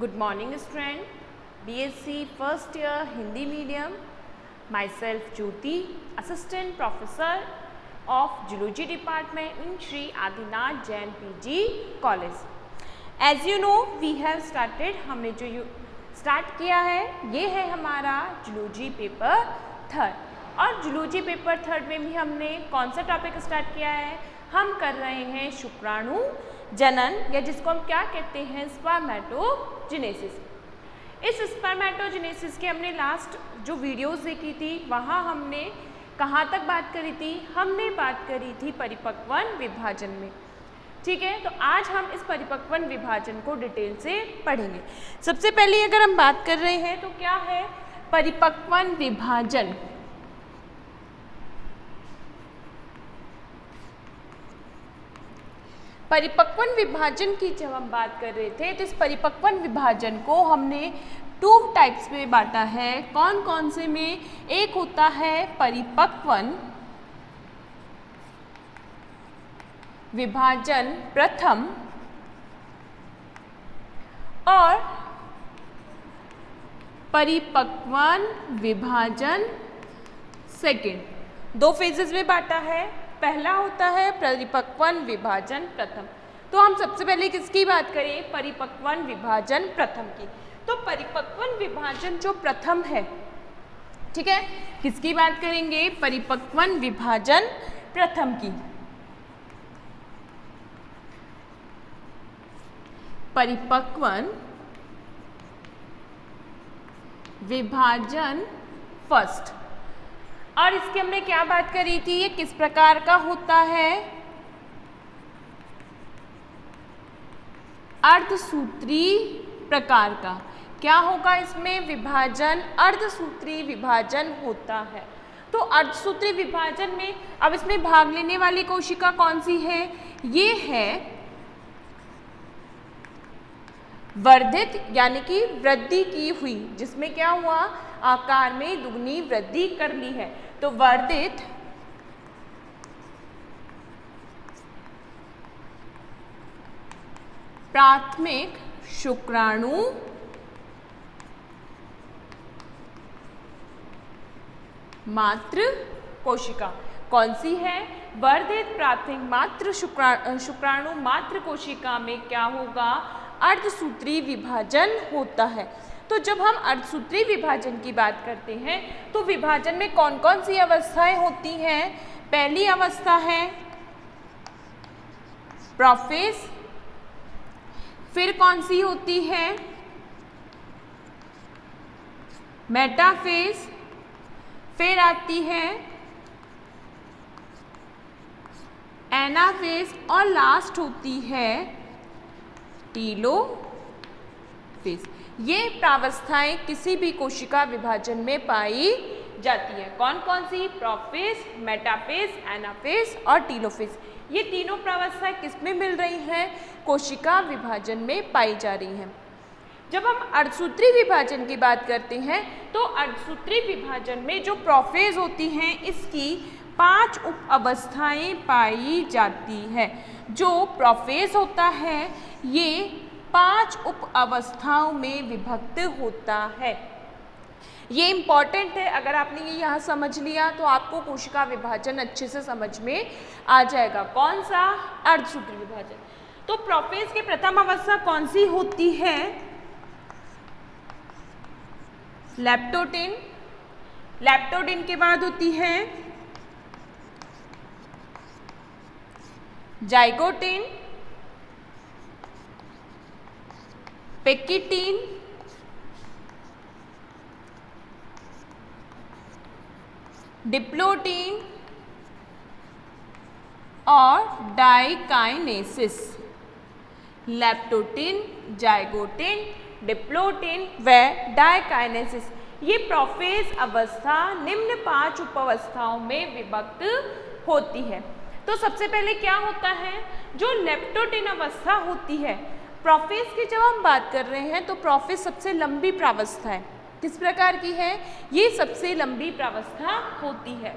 Good morning student, BSc first year Hindi medium, myself Jyoti, assistant professor of Zoology department in Sri Adinath Jain PG College. As you know we have started, हमने जो start किया है ये है हमारा zoology paper third. और zoology paper third में भी हमने कौन सा टॉपिक स्टार्ट किया है, हम कर रहे हैं शुक्राणु जनन या जिसको हम क्या कहते हैं स्पर्मेटोजेनेसिस। इस स्पर्मेटोजेनेसिस के हमने लास्ट जो वीडियोस देखी थी वहाँ हमने कहाँ तक बात करी थी, हमने बात करी थी परिपक्वन विभाजन में। ठीक है, तो आज हम इस परिपक्वन विभाजन को डिटेल से पढ़ेंगे। सबसे पहले अगर हम बात कर रहे हैं तो क्या है परिपक्वन विभाजन। परिपक्वन विभाजन की जब हम बात कर रहे थे तो इस परिपक्वन विभाजन को हमने 2 टाइप्स में बांटा है। कौन कौन से में? एक होता है परिपक्वन विभाजन प्रथम और परिपक्वन विभाजन सेकंड। 2 फेजेस में बांटा है। पहला होता है परिपक्वन विभाजन प्रथम। तो हम सबसे पहले किसकी बात करें? परिपक्वन विभाजन प्रथम की। तो परिपक्वन विभाजन जो प्रथम है, ठीक है, किसकी बात करेंगे? परिपक्वन विभाजन प्रथम की। परिपक्वन विभाजन फर्स्ट। और इसकी हमने क्या बात करी थी, ये किस प्रकार का होता है? अर्धसूत्री प्रकार का। क्या होगा इसमें? विभाजन अर्धसूत्री विभाजन होता है। तो अर्धसूत्री विभाजन में अब इसमें भाग लेने वाली कोशिका कौन सी है? ये है वर्धित यानी कि वृद्धि की हुई, जिसमें क्या हुआ? आकार में दुगनी वृद्धि कर ली है। तो वर्धित प्राथमिक शुक्राणु मात्र कोशिका कौन सी है? वर्धित प्राथमिक मात्र शुक्राणु मात्र कोशिका में क्या होगा? अर्धसूत्री विभाजन होता है। तो जब हम अर्धसूत्री विभाजन की बात करते हैं तो विभाजन में कौन कौन सी अवस्थाएं होती हैं? पहली अवस्था है प्रोफेज, फिर कौन सी होती है? मेटाफेज, फिर आती है एनाफेज और लास्ट होती है टीलोफेज। ये प्रावस्थाएं किसी भी कोशिका विभाजन में पाई जाती है। कौन कौन सी? प्रोफेज, मेटाफेज, एनाफेज और टीलोफेज। ये तीनों प्रावस्थाएं किसमें मिल रही हैं? कोशिका विभाजन में पाई जा रही हैं। जब हम अर्धसूत्री विभाजन की बात करते हैं तो अर्धसूत्री विभाजन में जो प्रोफेज होती हैं इसकी 5 उप अवस्थाएं पाई जाती है। जो प्रोफेज होता है ये 5 उप अवस्थाओं में विभक्त होता है। ये इंपॉर्टेंट है, अगर आपने ये यहाँ समझ लिया तो आपको कोशिका विभाजन अच्छे से समझ में आ जाएगा। कौन सा? अर्धसूत्री विभाजन। तो प्रोफेज की प्रथम अवस्था कौन सी होती है? लेप्टोटिन। लेप्टोटिन के बाद होती है जाइगोटिन, पेकिटिन, डिप्लोटिन और डाइकाइनेसिस। लेप्टोटिन, जाइगोटिन, डिप्लोटिन व डाइकाइनेसिस ये प्रोफेज अवस्था निम्न 5 उपावस्थाओं में विभक्त होती है। तो सबसे पहले क्या होता है? जो लेप्टोटिन अवस्था होती है, प्रोफेज की जब हम बात कर रहे हैं तो प्रोफेज सबसे लंबी प्रावस्था है। किस प्रकार की है? ये सबसे लंबी प्रावस्था होती है।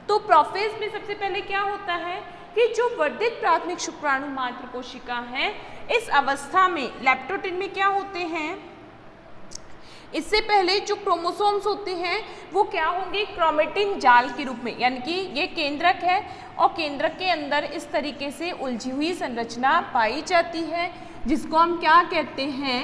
तो प्रोफेज में सबसे पहले क्या होता है कि जो वर्धित प्राथमिक शुक्राणु मात्र कोशिका हैं, इस अवस्था में लेप्टोटिन में क्या होते हैं? इससे पहले जो क्रोमोसोम्स होते हैं वो क्या होंगे, क्रोमेटिन जाल के रूप में, यानी कि ये केंद्रक है और केंद्रक के अंदर इस तरीके से उलझी हुई संरचना पाई जाती है जिसको हम क्या कहते हैं,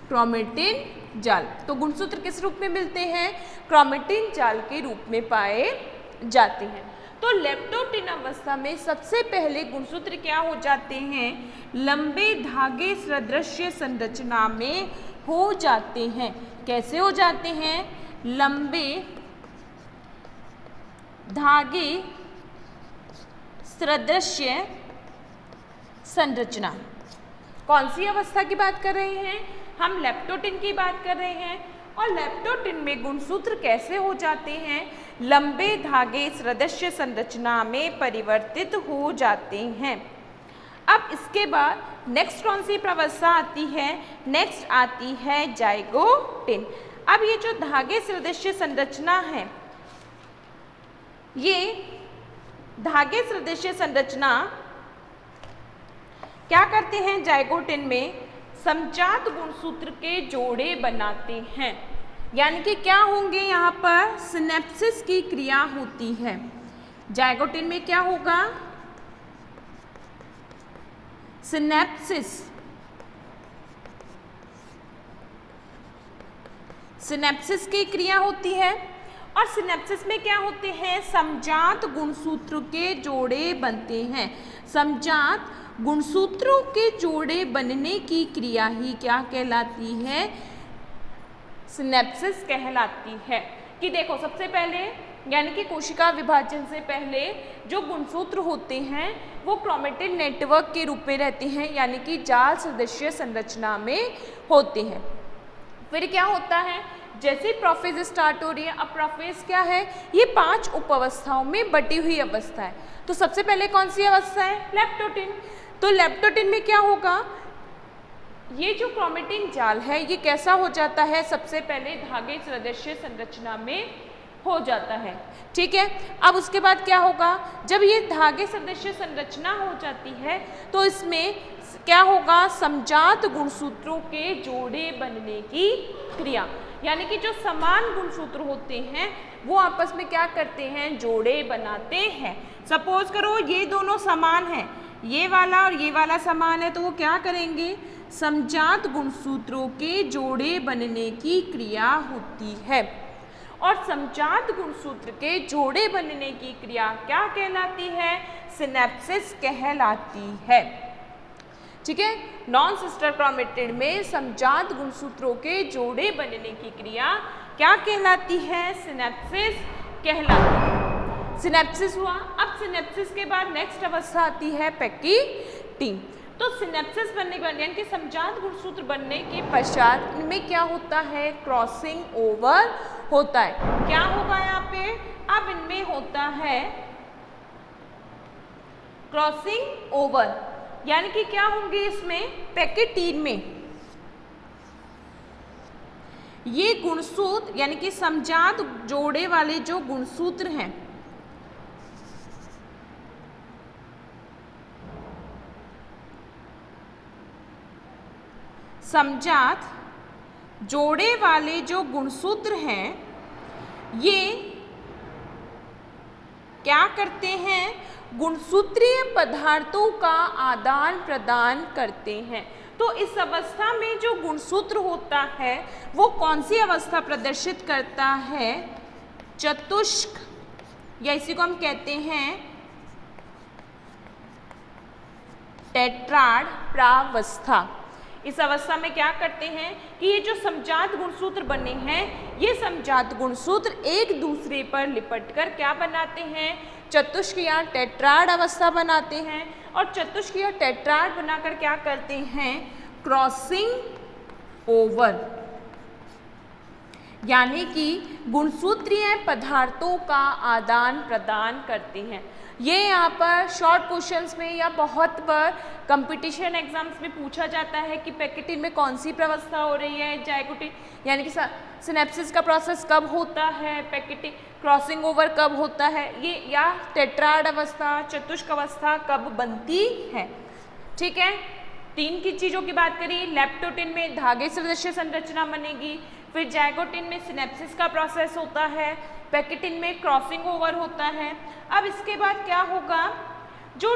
क्रोमेटिन जाल। तो गुणसूत्र किस रूप में मिलते हैं, क्रोमेटिन जाल के रूप में पाए जाते हैं। तो लेप्टोप्टिन अवस्था में सबसे पहले गुणसूत्र क्या हो जाते हैं, लंबे धागे सदृश्य संरचना में हो जाते हैं। कैसे हो जाते हैं, लंबे धागे सदृश्य संरचना। कौन सी अवस्था की बात कर रहे हैं, हम लेप्टोप्टिन की बात कर रहे हैं। और लेप्टोप्टिन में गुणसूत्र कैसे हो जाते हैं, लंबे धागे सदृश्य संरचना में परिवर्तित हो जाते हैं। अब इसके बाद नेक्स्ट कौन सी अवस्था आती है, नेक्स्ट आती है जाइगोटिन। अब ये जो धागे सदृश्य संरचना है, ये धागे सदृश्य संरचना क्या करते हैं, जाइगोटिन में समजात गुणसूत्र के जोड़े बनाते हैं। यानी कि क्या होंगे, यहाँ पर सिनेप्सिस की क्रिया होती है। जाइगोटिन में क्या होगा, सिनेप्सिस, सिनेप्सिस की क्रिया होती है। और सिनेप्सिस में क्या होते हैं, समजात गुणसूत्र के जोड़े बनते हैं। समजात गुणसूत्रों के जोड़े बनने की क्रिया ही क्या कहलाती है, सिनेप्सिस कहलाती है। कि देखो सबसे पहले यानी कि कोशिका विभाजन से पहले जो गुणसूत्र होते हैं वो क्रोमेटिन नेटवर्क के रूप में रहते हैं, यानी कि जाल सदृश्य संरचना में होते हैं। फिर क्या होता है, जैसे प्रोफेज स्टार्ट हो रही है, अब प्रोफेज क्या है, ये 5 उपावस्थाओं में बटी हुई अवस्था है। तो सबसे पहले कौन सी अवस्था है, लेप्टोप्टिन। तो लेप्टोप्टिन में क्या होगा, ये जो क्रोमेटिन जाल है ये कैसा हो जाता है, सबसे पहले धागे सदृश्य संरचना में हो जाता है। ठीक है, अब उसके बाद क्या होगा, जब ये धागे सदृश्य संरचना हो जाती है तो इसमें क्या होगा, समजात गुणसूत्रों के जोड़े बनने की क्रिया, यानी कि जो समान गुणसूत्र होते हैं वो आपस में क्या करते हैं, जोड़े बनाते हैं। सपोज करो ये दोनों समान हैं, ये वाला और ये वाला समान है, तो वो क्या करेंगे, समजात गुणसूत्रों के जोड़े बनने की क्रिया होती है। और समजात गुणसूत्र के जोड़े बनने की क्रिया क्या कहलाती है, सिनेप्सिस कहलाती है। ठीक है, नॉन सिस्टर क्रोमेटिड में समजात गुणसूत्रों के जोड़े बनने की क्रिया क्या कहलाती है, सिनेप्सिस कहलाती है। सिनेप्सिस हुआ। अब सिनेप्सिस के बाद नेक्स्ट अवस्था आती है पैक्टिन। तो सिनेप्सिस बनने के बाद यानी कि समजात गुणसूत्र बनने के पश्चात इनमें क्या होता है, क्रॉसिंग ओवर होता है। क्या होगा यहाँ पे, अब इनमें होता है क्रॉसिंग ओवर, यानी कि क्या होंगे इसमें, पैक्टिन में ये गुणसूत्र यानी कि समजात जोड़े वाले जो गुणसूत्र हैं समजात जोड़े वाले जो गुणसूत्र हैं ये क्या करते हैं, गुणसूत्रीय पदार्थों का आदान प्रदान करते हैं। तो इस अवस्था में जो गुणसूत्र होता है वो कौन सी अवस्था प्रदर्शित करता है, चतुष्क, या इसी को हम कहते हैं टेट्राड प्रावस्था। इस अवस्था में क्या करते हैं कि ये जो समजात गुणसूत्र बने हैं ये समजात गुणसूत्र एक दूसरे पर लिपटकर क्या बनाते हैं, चतुष्क या टेट्राड अवस्था बनाते हैं। और चतुष्क या टेट्राड बनाकर क्या करते हैं, क्रॉसिंग ओवर, यानी कि गुणसूत्रीय पदार्थों का आदान प्रदान करते हैं। ये यहाँ पर शॉर्ट क्वेश्चंस में या बहुत बार कंपटीशन एग्जाम्स में पूछा जाता है कि पैक्टिन में कौन सी प्रावस्था हो रही है, जाइगोटिन यानी कि सिनेप्सिस का प्रोसेस कब होता है, पैक्टिन क्रॉसिंग ओवर कब होता है, ये या टेट्राड अवस्था, चतुष्क अवस्था कब बनती है। ठीक है, तीन की चीज़ों की बात करिए, लेप्टोटिन में धागे सदृश संरचना बनेगी, फिर जाइगोटिन में सिनेप्सिस का प्रोसेस होता है, पैकेटिन में क्रॉसिंग ओवर होता है। अब इसके बाद क्या होगा, जो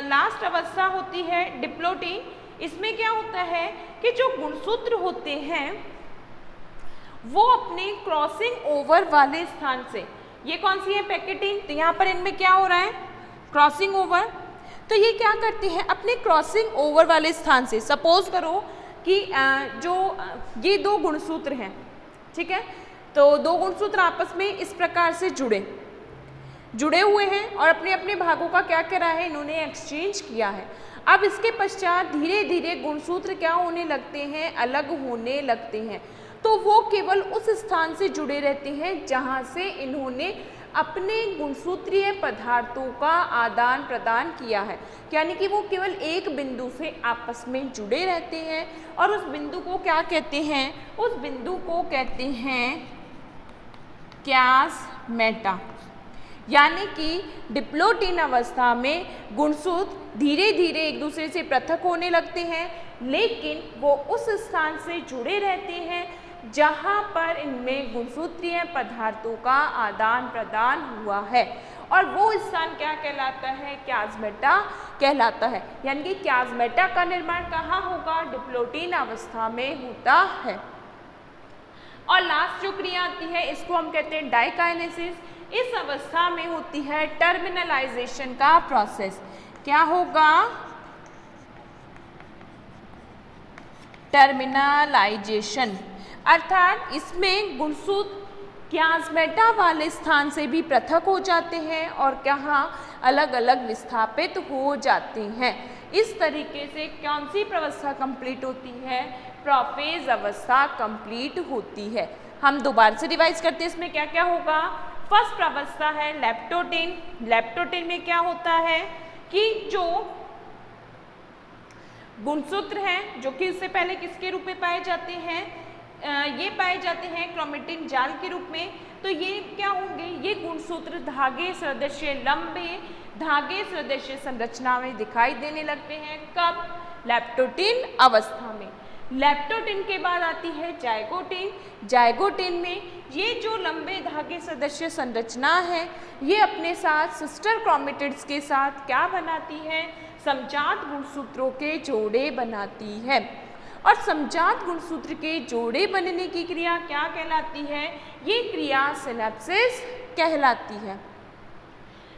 लास्ट अवस्था होती है डिप्लोटिन, इसमें क्या होता है कि जो गुणसूत्र होते हैं वो अपने क्रॉसिंग ओवर वाले स्थान से, ये कौन सी है पैकेटिन, तो यहाँ पर इनमें क्या हो रहा है क्रॉसिंग ओवर, तो ये क्या करते हैं अपने क्रॉसिंग ओवर वाले स्थान से, सपोज करो कि ये दो गुणसूत्र हैं, ठीक है, तो दो गुणसूत्र आपस में इस प्रकार से जुड़े हुए हैं और अपने अपने भागों का क्या करा है इन्होंने एक्सचेंज किया है। अब इसके पश्चात धीरे धीरे गुणसूत्र क्या होने लगते हैं, अलग होने लगते हैं, तो वो केवल उस स्थान से जुड़े रहते हैं जहाँ से इन्होंने अपने गुणसूत्रीय पदार्थों का आदान प्रदान किया है, यानी कि वो केवल एक बिंदु से आपस में जुड़े रहते हैं और उस बिंदु को क्या कहते हैं, उस बिंदु को कहते हैं क्यासमेटा। यानी कि डिप्लोटिन अवस्था में गुणसूत्र धीरे धीरे एक दूसरे से पृथक होने लगते हैं, लेकिन वो उस स्थान से जुड़े रहते हैं जहाँ पर इनमें गुणसूत्रीय पदार्थों का आदान प्रदान हुआ है, और वो स्थान क्या कहलाता है, क्यासमेटा कहलाता है। यानी कि क्यासमेटा का निर्माण कहाँ होगा, डिप्लोटिन अवस्था में होता है। और लास्ट जो क्रिया आती है इसको हम कहते हैं डाइकाइनेसिस। इस अवस्था में होती है टर्मिनलाइजेशन का प्रोसेस। क्या होगा, टर्मिनलाइजेशन, अर्थात इसमें गुणसूत्र क्यासमेटा वाले स्थान से भी पृथक हो जाते हैं और कहाँ अलग अलग विस्थापित हो जाते हैं। इस तरीके से कौन सी प्रवस्था कंप्लीट होती है, प्रोफेज अवस्था कंप्लीट होती है। हम दोबारा से रिवाइज करते हैं, इसमें क्या क्या होगा। फर्स्ट अवस्था है लेप्टोटिन। लेप्टोटिन में क्या होता है कि जो गुणसूत्र हैं जो कि इससे पहले किसके रूप में पाए जाते हैं, ये पाए जाते हैं क्रोमेटिन जाल के रूप में। तो ये क्या होंगे, ये गुणसूत्र धागे सदृश लंबे धागे सदृश संरचना में दिखाई देने लगते हैं। कब, लेप्टोटिन अवस्था में। लेप्टोटिन के बाद आती है जाइगोटिन। जाइगोटिन में ये जो लंबे धागे सदृश संरचना है ये अपने साथ सिस्टर क्रोमेटिड्स के साथ क्या बनाती है, समजात गुणसूत्रों के जोड़े बनाती है। और समजात गुणसूत्र के जोड़े बनने की क्रिया क्या कहलाती है, ये क्रिया सिनेप्सिस कहलाती है।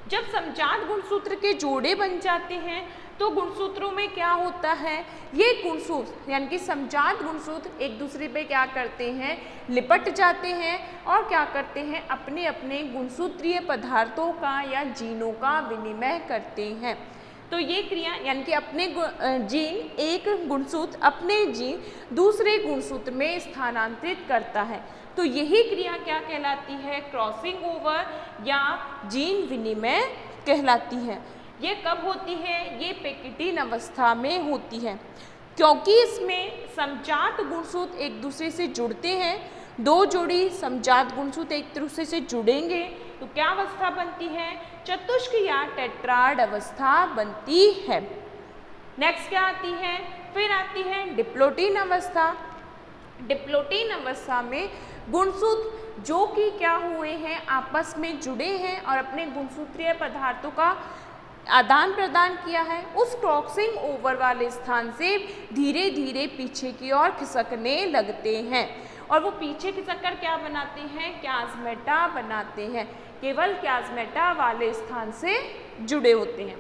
जब समजात गुणसूत्र के जोड़े बन जाते हैं तो गुणसूत्रों में क्या होता है, ये गुणसूत्र यानी कि समजात गुणसूत्र एक दूसरे पे क्या करते हैं, लिपट जाते हैं और क्या करते हैं, अपने अपने गुणसूत्रीय पदार्थों का या जीनों का विनिमय करते हैं। तो ये क्रिया यानी कि अपने जीन, एक गुणसूत्र अपने जीन दूसरे गुणसूत्र में स्थानांतरित करता है, तो यही क्रिया क्या कहलाती है, क्रॉसिंग ओवर या जीन विनिमय कहलाती है। ये कब होती है, ये पैकेटिन अवस्था में होती है, क्योंकि इसमें समजात गुणसूत्र एक दूसरे से जुड़ते हैं। दो जोड़ी समजात गुणसूत्र एक दूसरे से जुड़ेंगे तो क्या अवस्था बनती है, चतुष्क या टेट्राड अवस्था बनती है। नेक्स्ट क्या आती है, फिर आती है डिप्लोटिन अवस्था। डिप्लोटिन अवस्था में गुणसूत्र जो कि क्या हुए हैं, आपस में जुड़े हैं और अपने गुणसूत्रीय पदार्थों का आदान प्रदान किया है, उस क्रॉसिंग ओवर वाले स्थान से धीरे धीरे पीछे की ओर खिसकने लगते हैं और वो पीछे खिसककर क्या बनाते हैं, क्यासमेटा बनाते हैं। केवल क्यासमेटा वाले स्थान से जुड़े होते हैं।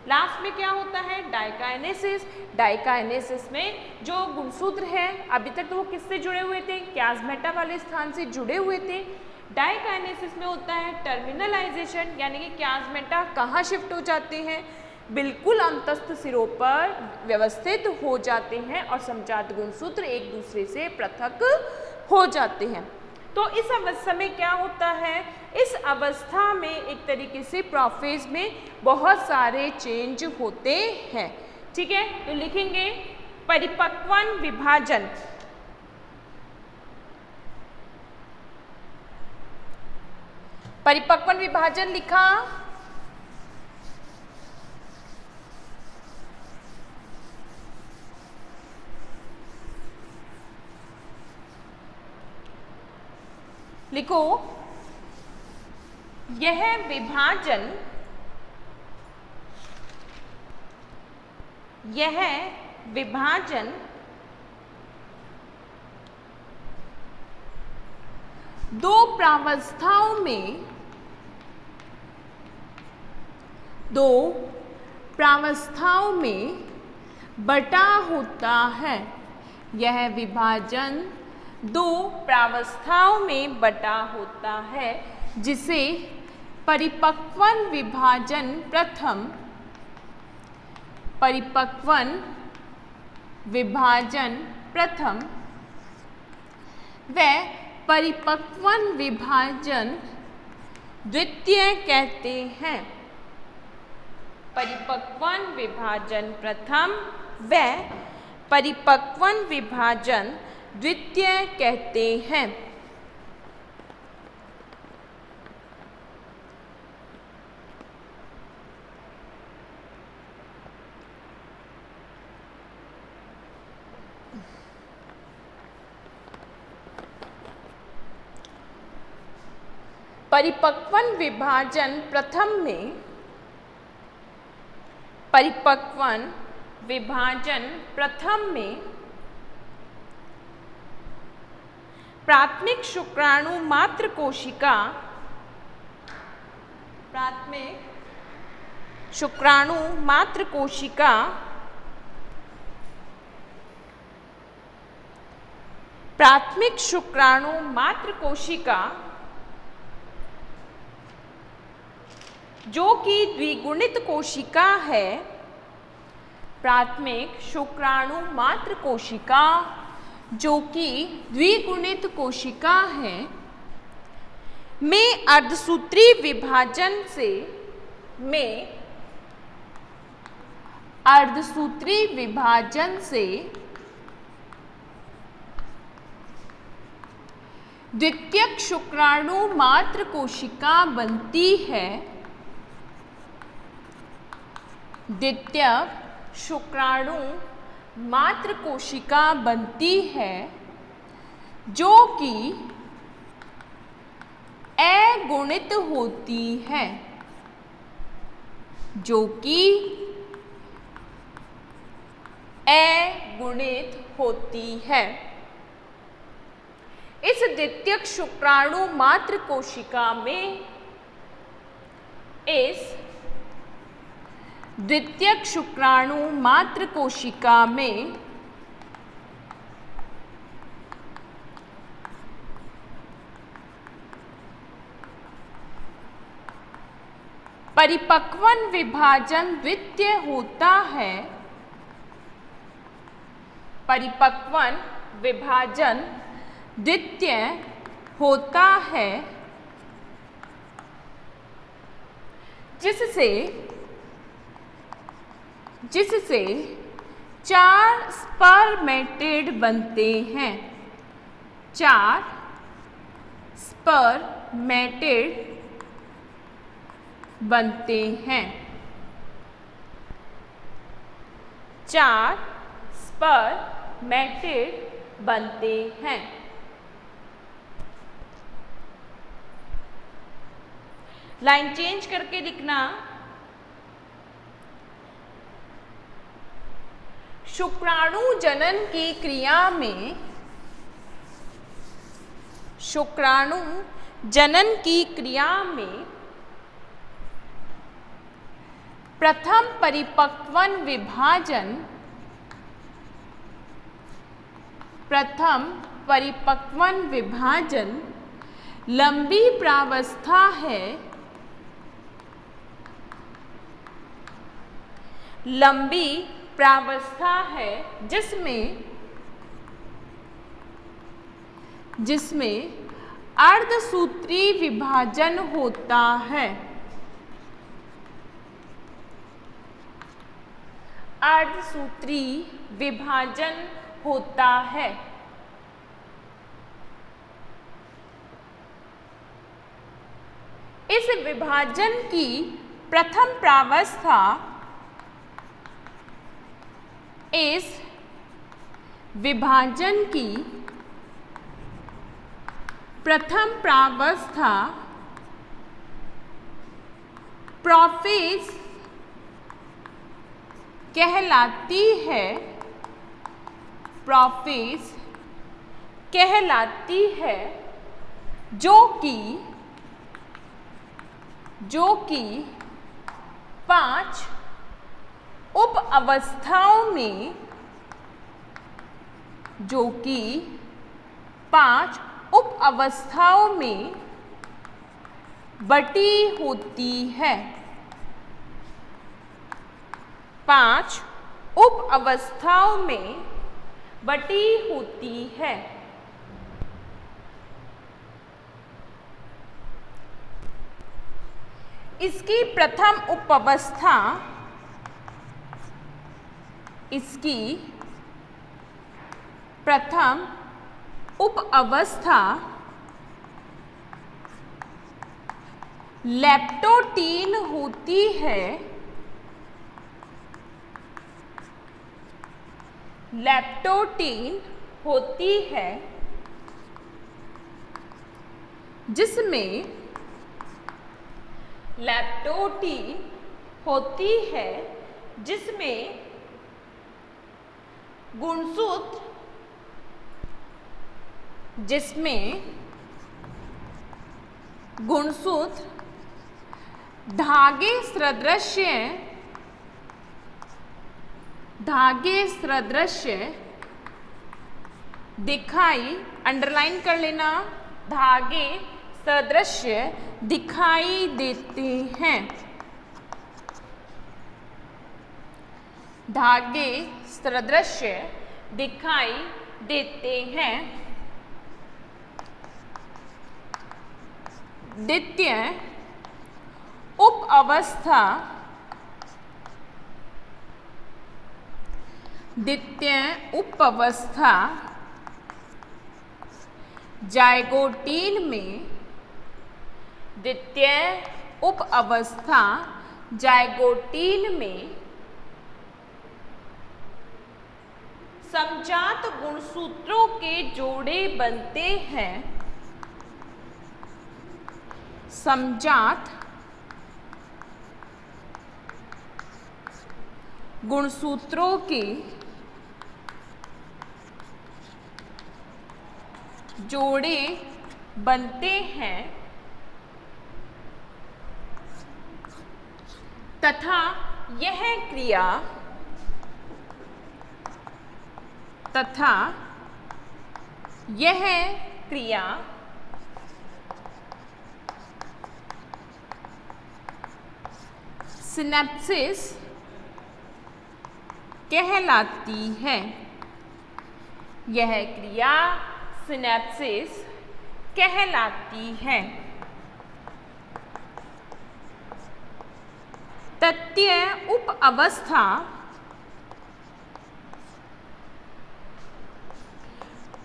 लास्ट में क्या होता है, डाइकाइनेसिस। डाइकाइनेसिस में जो गुणसूत्र हैं अभी तक तो वो किससे जुड़े हुए थे, क्यासमेटा वाले स्थान से जुड़े हुए थे। डाइकाइनेसिस में होता है टर्मिनलाइजेशन, यानी कि क्यासमेटा कहाँ शिफ्ट हो जाते हैं, बिल्कुल अंतस्थ सिरों पर व्यवस्थित हो जाते हैं और समजात गुणसूत्र एक दूसरे से पृथक हो जाते हैं। तो इस अवस्था में क्या होता है, इस अवस्था में एक तरीके से प्रोफेज में बहुत सारे चेंज होते हैं। ठीक है, तो लिखेंगे परिपक्वन विभाजन। परिपक्वन विभाजन लिखा, लिखो, यह विभाजन दो प्रावस्थाओं में बटा होता है। यह विभाजन दो प्रावस्थाओं में बटा होता है, जिसे परिपक्वन विभाजन प्रथम व परिपक्वन विभाजन द्वितीय कहते हैं। परिपक्वन विभाजन प्रथम व परिपक्वन विभाजन द्वितीय कहते हैं। परिपक्वन विभाजन प्रथम में प्राथमिक शुक्राणु मात्र कोशिका जो कि द्विगुणित कोशिका है, प्राथमिक शुक्राणु मात्र कोशिका जो कि द्विगुणित कोशिका है, में अर्धसूत्री विभाजन से द्वितीयक शुक्राणु मात्र कोशिका बनती है। द्वितीयक शुक्राणु मात्र कोशिका बनती है, जो कि अगुणित होती है, इस द्वितीयक शुक्राणु मात्र कोशिका में परिपक्वन विभाजन द्वितीय होता है। परिपक्वन विभाजन द्वितीय होता है, जिससे चार स्पर्मेटिड बनते हैं। चार स्पर्मेटिड बनते हैं। चार स्पर्मेटिड बनते हैं। लाइन चेंज करके लिखना, शुक्राणु जनन की क्रिया में प्रथम परिपक्वन विभाजन लंबी प्रावस्था है। जिसमें अर्धसूत्री विभाजन होता है। अर्धसूत्री विभाजन होता है। इस विभाजन की प्रथम प्रावस्था प्रथम प्रावस्था प्रोफेज कहलाती है, प्रोफेज कहलाती है, जो कि 5 उप अवस्थाओं में, जो कि 5 उप अवस्थाओं में बटी होती है, 5 उप अवस्थाओं में बटी होती है। इसकी प्रथम उपावस्था, इसकी प्रथम उपावस्था लेप्टोटीन होती है, लेप्टोटीन होती है, जिसमें लेप्टोटीन होती है, जिसमें गुणसूत्र, धागे सदृश्य दिखाई, अंडरलाइन कर लेना, धागे सदृश्य दिखाई देते हैं, धागे सदृश्य दिखाई देते हैं। द्वितीय उपावस्था, जाइगोटीन में, द्वितीय उपावस्था जाइगोटीन में समजात गुणसूत्रों के जोड़े बनते हैं, समजात गुणसूत्रों के जोड़े बनते हैं तथा यह क्रिया सिनेप्सिस कहलाती है, यह क्रिया सिनेप्सिस कहलाती है। तृतीय उपावस्था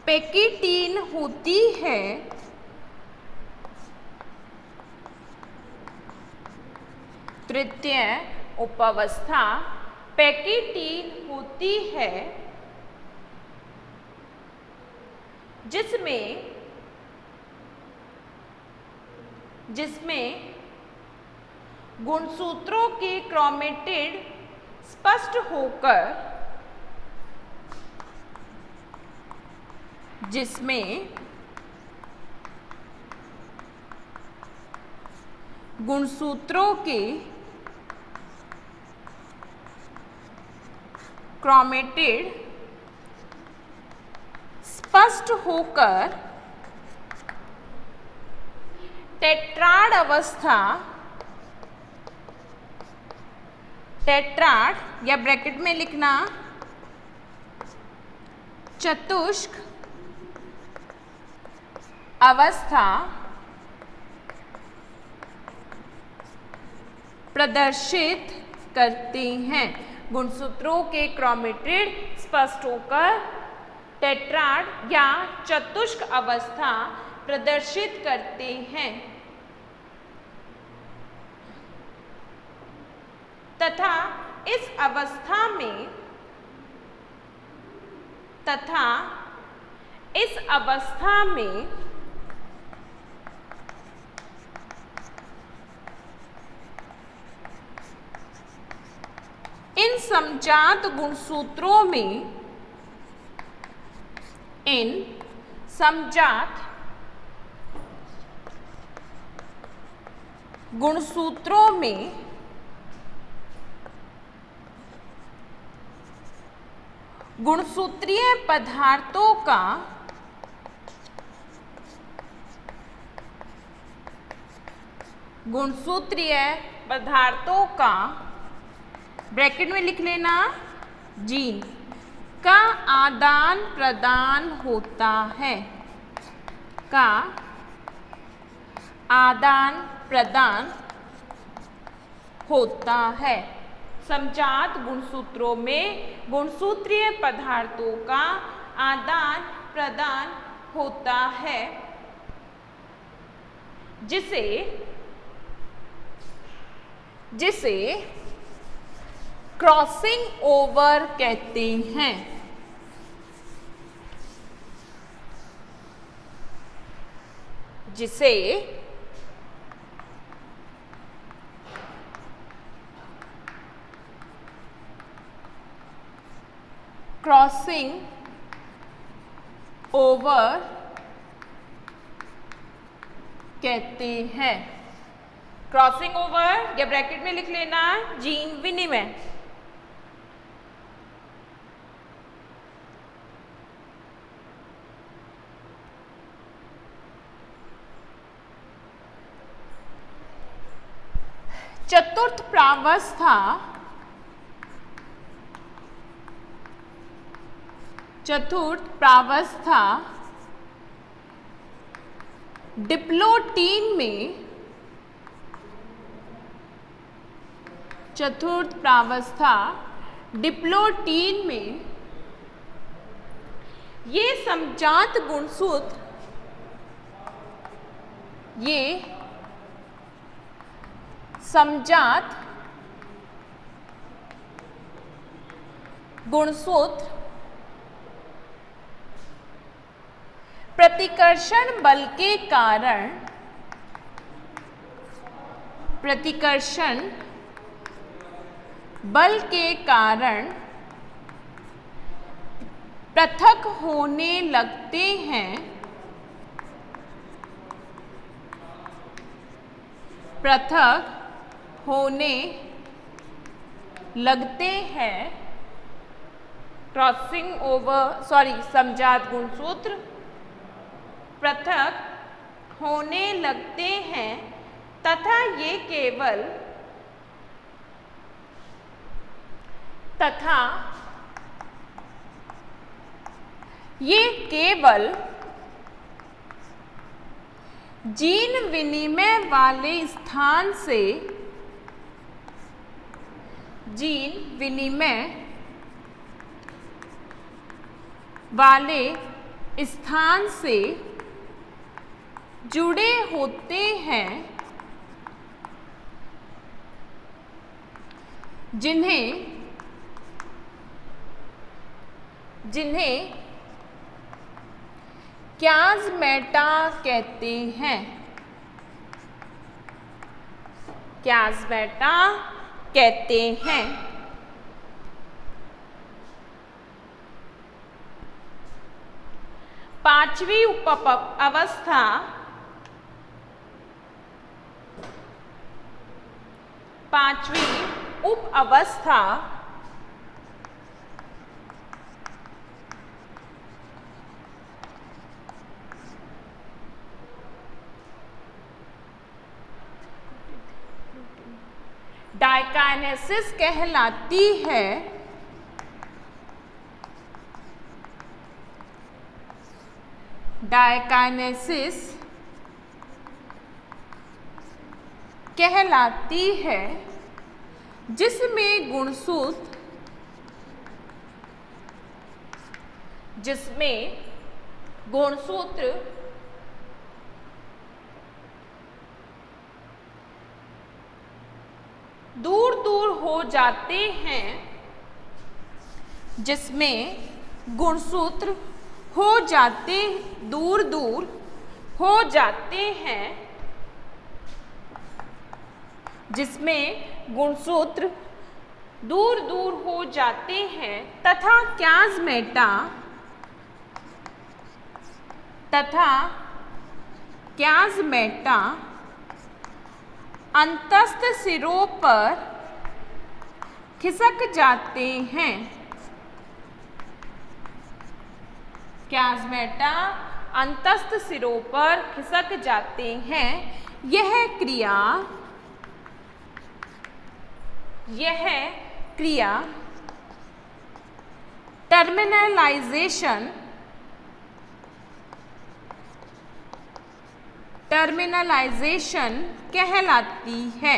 पैकिटीन होती है, तृतीय उपावस्था पैकिटीन होती है, जिसमें गुणसूत्रों के क्रोमेटिड स्पष्ट होकर, जिसमें गुणसूत्रों के क्रोमेटिड स्पष्ट होकर टेट्राड अवस्था, टेट्राड या ब्रैकेट में लिखना चतुष्क अवस्था प्रदर्शित करते हैं। गुणसूत्रों के क्रोमेटिड स्पष्ट होकर टेट्राड या चतुष्क अवस्था प्रदर्शित करते हैं तथा इस अवस्था में इन समजात गुणसूत्रों में गुणसूत्रीय पदार्थों का ब्रैकेट में लिख लेना जीन का आदान प्रदान होता है, का आदान प्रदान होता है। समजात गुणसूत्रों में गुणसूत्रीय पदार्थों का आदान प्रदान होता है, जिसे क्रॉसिंग ओवर कहते हैं। जिसे क्रॉसिंग ओवर कहते हैं। क्रॉसिंग ओवर या ब्रैकेट में लिख लेना जीन विनिमय। चतुर्थ प्रावस्था डिप्लोटीन में ये समजात गुणसूत्र प्रतिकर्षण बल के कारण पृथक होने लगते हैं। समजात गुणसूत्र पृथक होने लगते हैं तथा ये केवल जीन विनिमय वाले स्थान से जुड़े होते हैं, जिन्हें क्याज़्मेटा कहते हैं। पांचवी उप अवस्था डायकाइनेसिस कहलाती है। जिसमें गुणसूत्र दूर दूर हो जाते हैं, दूर दूर हो जाते हैं, जिसमें गुणसूत्र दूर दूर हो जाते हैं तथा क्याज़्मेटा अंतस्थ सिरों पर खिसक जाते हैं। क्याज़्मेटा अंतस्थ सिरों पर खिसक जाते हैं। यह क्रिया टर्मिनलाइजेशन कहलाती है।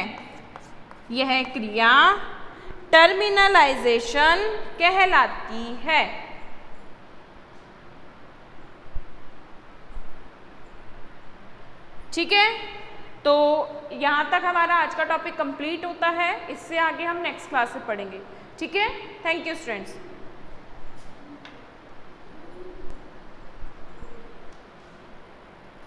यह क्रिया टर्मिनलाइजेशन कहलाती है। ठीक है, तो यहाँ तक हमारा आज का टॉपिक कंप्लीट होता है। इससे आगे हम नेक्स्ट क्लास में पढ़ेंगे। ठीक है, थैंक यू स्टूडेंट्स।